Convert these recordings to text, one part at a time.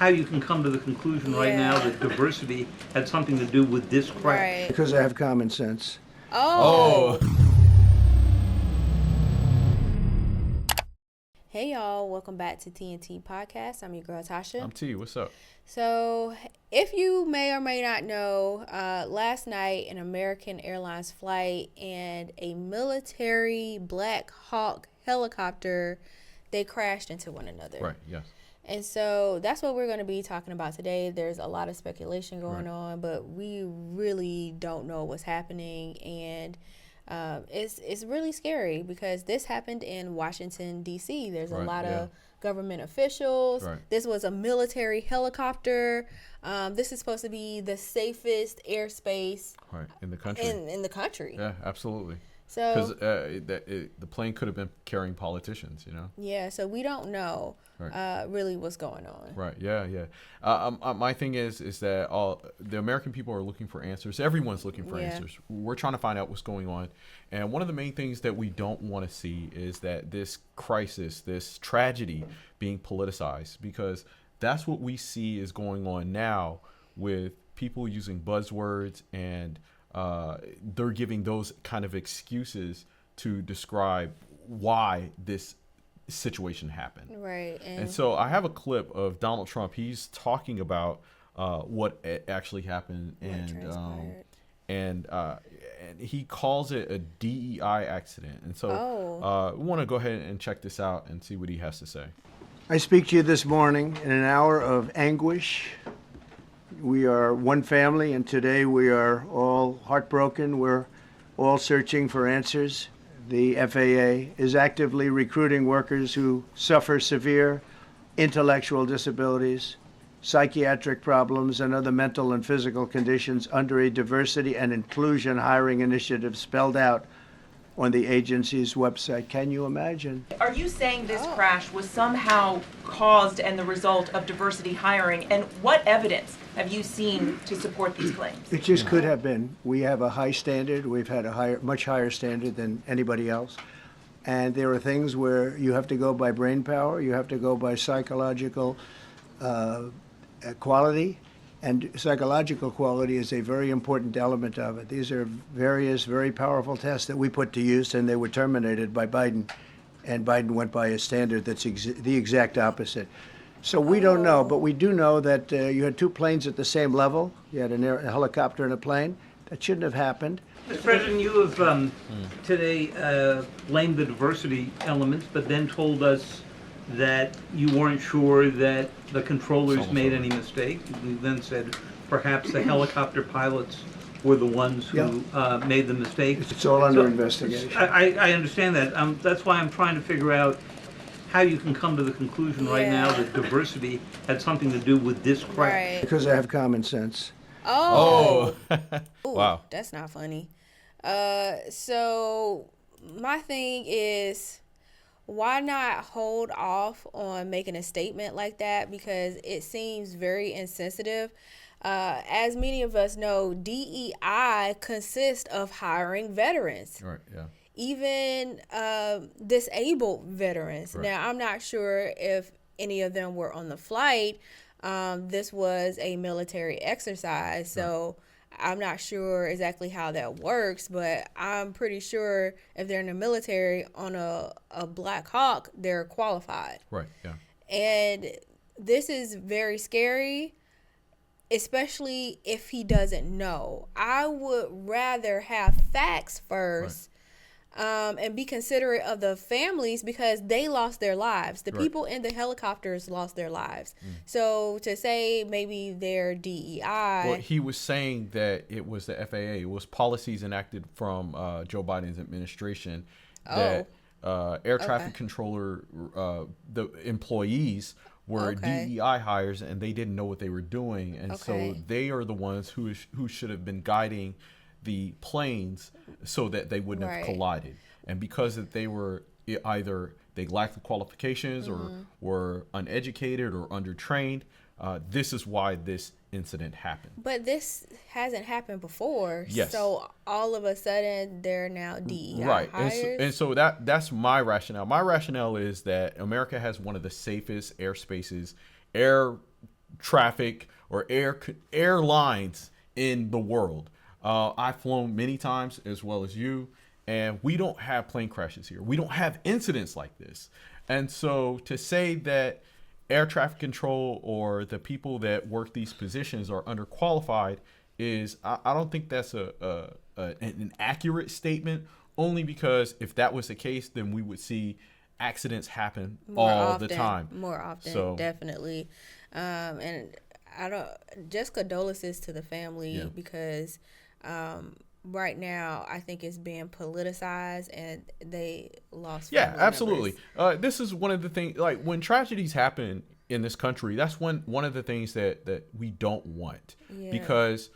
how you can come to the conclusion right now that diversity had something to do with this crash. Right. Because I have common sense. Oh. Hey y'all, welcome back to TNT Podcast. I'm your girl Tasha. I'm T. What's up? So, if you may or may not know, last night an American Airlines flight and a military Black Hawk helicopter, they crashed into one another. Right, yes. And so that's what we're going to be talking about today. There's a lot of speculation going on, but we really don't know what's happening. And it's really scary because this happened in Washington, D.C. There's a lot of government officials. Right. This was a military helicopter. This is supposed to be the safest airspace in the country. In the country. Yeah, absolutely. So because the plane could have been carrying politicians, you know. Yeah, so we don't know really what's going on. Right. Yeah. My thing is that all the American people are looking for answers. Everyone's looking for answers. We're trying to find out what's going on, and one of the main things that we don't want to see is that this crisis, this tragedy, being politicized, because that's what we see is going on now with people using buzzwords and. They're giving those kind of excuses to describe why this situation happened. Right. And so I have a clip of Donald Trump. He's talking about what actually happened, and he calls it a DEI accident. And so we want to go ahead and check this out and see what he has to say. I speak to you this morning in an hour of anguish. We are one family, and today we are all heartbroken. We're all searching for answers. The FAA is actively recruiting workers who suffer severe intellectual disabilities, psychiatric problems, and other mental and physical conditions under a diversity and inclusion hiring initiative spelled out on the agency's website. Can you imagine? Are you saying this crash was somehow caused and the result of diversity hiring? And what evidence have you seen to support these claims? It just could have been. We have a high standard. We've had a much higher standard than anybody else. And there are things where you have to go by brain power, you have to go by psychological quality. And psychological quality is a very important element of it. These are various very powerful tests that we put to use, and they were terminated by Biden. And Biden went by a standard that's the exact opposite. So we don't know, but we do know that you had two planes at the same level. You had a helicopter and a plane. That shouldn't have happened. Mr. President, you have today blamed the diversity elements, but then told us that you weren't sure that the controllers made any mistake. You then said perhaps the helicopter pilots were the ones who made the mistake. It's all under investigation. I understand that. That's why I'm trying to figure out how you can come to the conclusion right now that diversity had something to do with this crash. Right. Because I have common sense. Oh. Ooh, Wow. That's not funny. So my thing is, why not hold off on making a statement like that? Because it seems very insensitive. As many of us know, DEI consists of hiring veterans. Right, yeah. Even disabled veterans. Right. Now, I'm not sure if any of them were on the flight. This was a military exercise, so I'm not sure exactly how that works, but I'm pretty sure if they're in the military on a Black Hawk, they're qualified. Right, yeah. And this is very scary, especially if he doesn't know. I would rather have facts first. And be considerate of the families because they lost their lives. The people in the helicopters lost their lives. So to say maybe they're DEI. Well, he was saying that it was the FAA. It was policies enacted from Joe Biden's administration that air traffic controller, the employees were DEI hires, and they didn't know what they were doing. And so they are the ones who should have been guiding the planes so that they wouldn't have collided. And because that they were either they lacked the qualifications or were uneducated or undertrained, this is why this incident happened. But this hasn't happened before. Yes. So all of a sudden they're now DEI right. hires. And so that's my rationale. My rationale is that America has one of the safest airspaces, air traffic or airlines in the world. I've flown many times as well as you, and we don't have plane crashes here. We don't have incidents like this. And so to say that air traffic control or the people that work these positions are underqualified is, I don't think that's an accurate statement, only because if that was the case, then we would see accidents happen all the time. More often, So, definitely. And I don't, just condolences to the family because right now I think it's being politicized and they lost family members. Absolutely. This is one of the things, like when tragedies happen in this country, that's one of the things that we don't want, because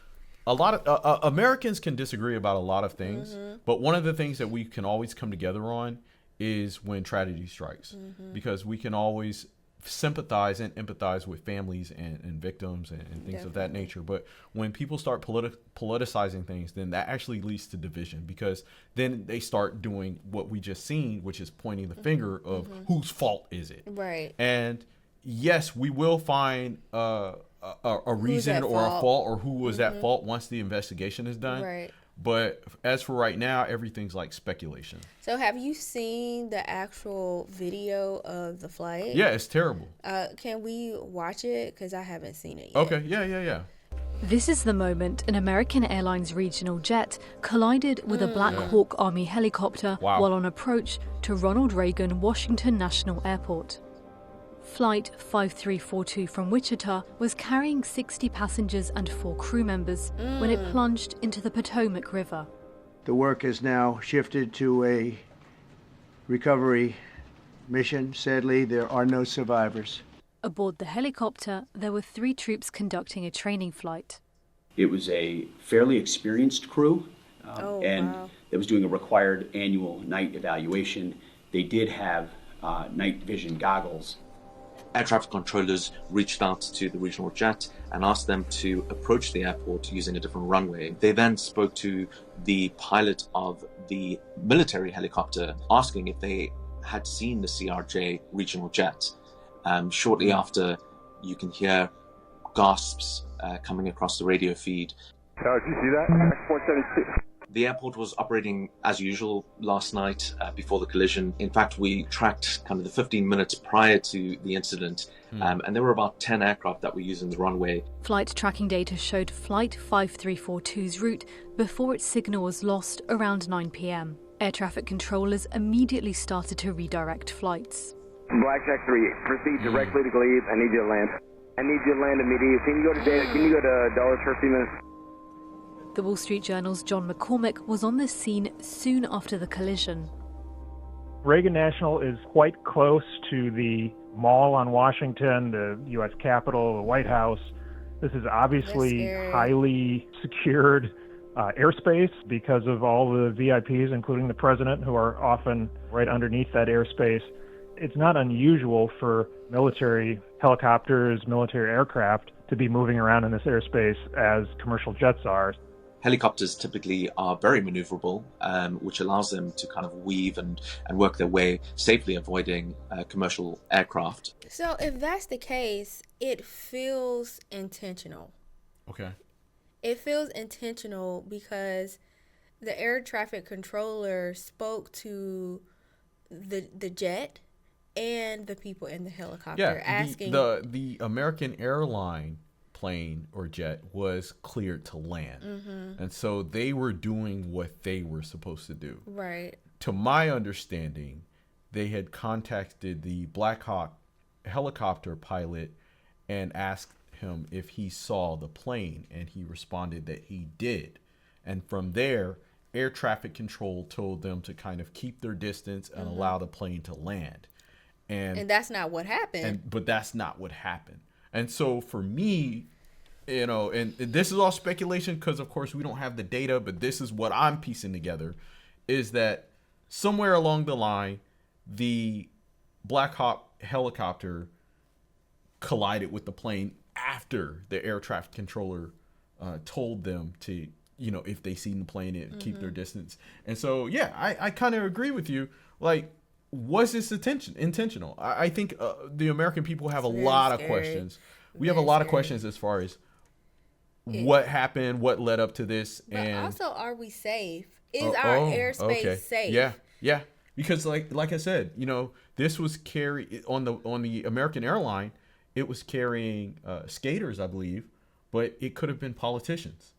a lot of Americans can disagree about a lot of things, but one of the things that we can always come together on is when tragedy strikes, because we can always sympathize and empathize with families and victims and things of that nature. But when people start politicizing things, then that actually leads to division, because then they start doing what we just seen, which is pointing the finger of whose fault is it. Right. And yes, we will find a reason or a fault or who was at fault once the investigation is done. Right. But as for right now, everything's like speculation. So have you seen the actual video of the flight? Yeah, it's terrible. Can we watch it? Because I haven't seen it yet. Okay, yeah. This is the moment an American Airlines regional jet collided with a Black Hawk Army helicopter while on approach to Ronald Reagan Washington National Airport. Flight 5342 from Wichita was carrying 60 passengers and 4 crew members when it plunged into the Potomac River. The work has now shifted to a recovery mission. Sadly, there are no survivors. Aboard the helicopter, there were 3 troops conducting a training flight. It was a fairly experienced crew, that was doing a required annual night evaluation. They did have night vision goggles. Air traffic controllers reached out to the regional jet and asked them to approach the airport using a different runway. They then spoke to the pilot of the military helicopter, asking if they had seen the CRJ regional jet. Shortly after, you can hear gasps coming across the radio feed. Did you see that? X-472. The airport was operating as usual last night before the collision. In fact, we tracked kind of the 15 minutes prior to the incident, and there were about 10 aircraft that were using the runway. Flight tracking data showed Flight 5342's route before its signal was lost around 9 p.m. Air traffic controllers immediately started to redirect flights. Blackjack 3, proceed directly to Glebe. I need you to land. I need you to land immediately. Can you go to Dulles for a few minutes? The Wall Street Journal's John McCormick was on the scene soon after the collision. Reagan National is quite close to the Mall on Washington, the U.S. Capitol, the White House. This is obviously highly secured airspace because of all the VIPs, including the president, who are often right underneath that airspace. It's not unusual for military helicopters, military aircraft to be moving around in this airspace as commercial jets are. Helicopters typically are very maneuverable, which allows them to kind of weave and work their way safely, avoiding commercial aircraft. So if that's the case, it feels intentional. Okay. It feels intentional because the air traffic controller spoke to the jet and the people in the helicopter asking. The American Airline plane or jet was cleared to land. And so they were doing what they were supposed to do. Right. To my understanding, they had contacted the Black Hawk helicopter pilot and asked him if he saw the plane, and he responded that he did. And from there, air traffic control told them to kind of keep their distance and allow the plane to land. And that's not what happened. But that's not what happened. And so for me, and this is all speculation because, of course, we don't have the data, but this is what I'm piecing together, is that somewhere along the line, the Black Hawk helicopter collided with the plane after the air traffic controller told them to, if they seen the plane, keep their distance. And so, yeah, I kind of agree with you. Like, was this intentional? I think the American people have a lot of questions. we have a lot of questions as far as what happened, what led up to this, but and also, are we safe? Is our airspace safe? Yeah. Because like I said, this was on the American Airline, it was carrying skaters, I believe, but it could have been politicians,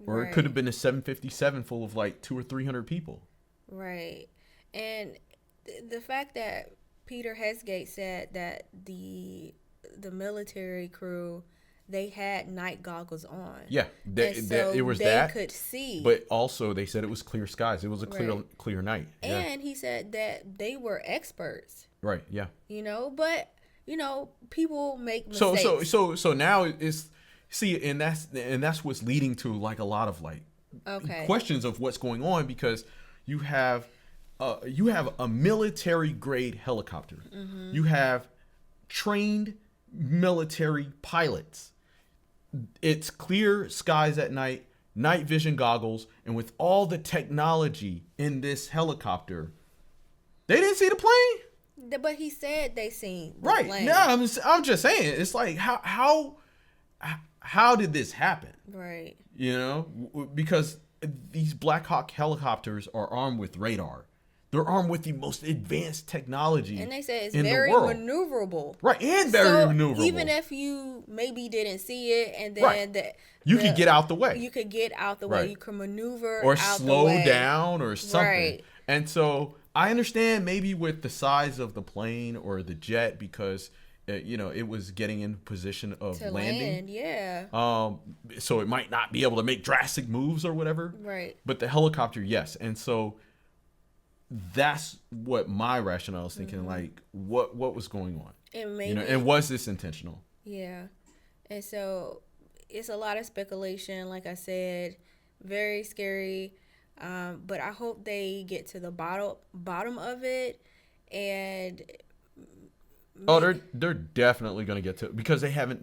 or it could have been a 757 full of like 200 or 300 people. Right, and the fact that Peter Hesgate said that the military crew, they had night goggles on. Yeah, it was they that. Could see. But also, they said it was clear skies. It was a clear night. And he said that they were experts. Right. Yeah. But people make mistakes. So now it's and that's what's leading to like a lot of like questions of what's going on, because you have a military grade helicopter. Mm-hmm. You have trained military pilots. It's clear skies at night, night vision goggles, and with all the technology in this helicopter, they didn't see the plane. But he said they seen the Right. plane. No, I'm just saying. It's like how did this happen? Right. Because these Black Hawk helicopters are armed with radar. They're armed with the most advanced technology, and they say it's in very the world. maneuverable. Right, and very maneuverable. Even if you maybe didn't see it, and then you could get out the way. You could get out the way. You can maneuver or out slow the way. down or something. Right. And so I understand maybe with the size of the plane or the jet, because it was getting in position of landing. Yeah. So it might not be able to make drastic moves or whatever. Right. But the helicopter, yes. And so that's what my rationale is thinking. Mm-hmm. Like, what was going on? And maybe, and was this intentional? Yeah. And so it's a lot of speculation. Like I said, very scary. But I hope they get to the bottom of it. And they're definitely going to get to it, because they haven't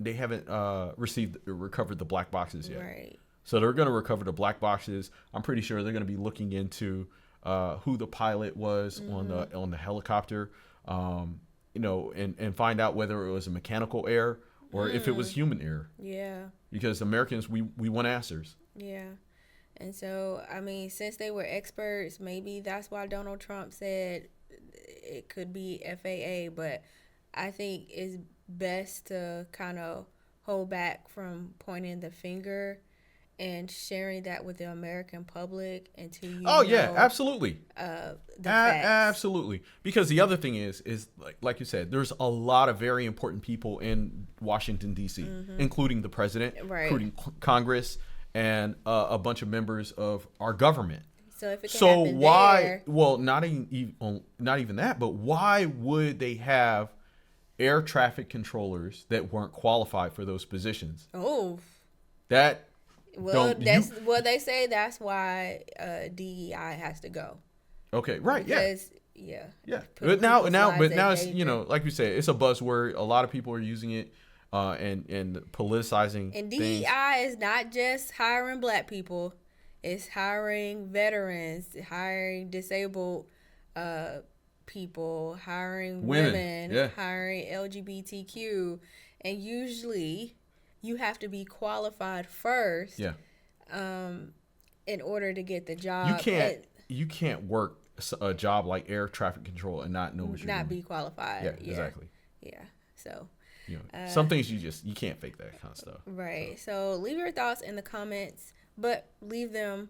recovered the black boxes yet. Right. So they're going to recover the black boxes. I'm pretty sure they're going to be looking into who the pilot was on the helicopter, and find out whether it was a mechanical error or if it was human error. Yeah. Because Americans, we want answers. Yeah. And so, I mean, since they were experts, maybe that's why Donald Trump said it could be FAA, but I think it's best to kind of hold back from pointing the finger and sharing that with the American public until you yeah, absolutely. The facts. Absolutely. Because the other thing is like you said, there's a lot of very important people in Washington, D.C., including the president, including Congress, and a bunch of members of our government. So if it can happen there, well, not even that, but why would they have air traffic controllers that weren't qualified for those positions? They say that's why DEI has to go. Okay, right, because, yeah. But now it's, like we say, it's a buzzword. A lot of people are using it and politicizing. And DEI is not just hiring black people. It's hiring veterans, hiring disabled people, hiring women, hiring LGBTQ, and usually you have to be qualified first. Yeah. In order to get the job. You can't work a job like air traffic control and not know what you're doing. Not be qualified. Yeah, exactly. Yeah. So some things you can't fake that kind of stuff. Right. So leave your thoughts in the comments, but leave them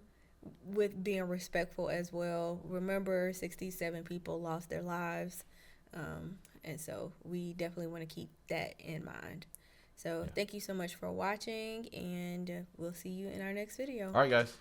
with being respectful as well. Remember, 67 people lost their lives. And so we definitely want to keep that in mind. So thank you so much for watching, and we'll see you in our next video. All right, guys.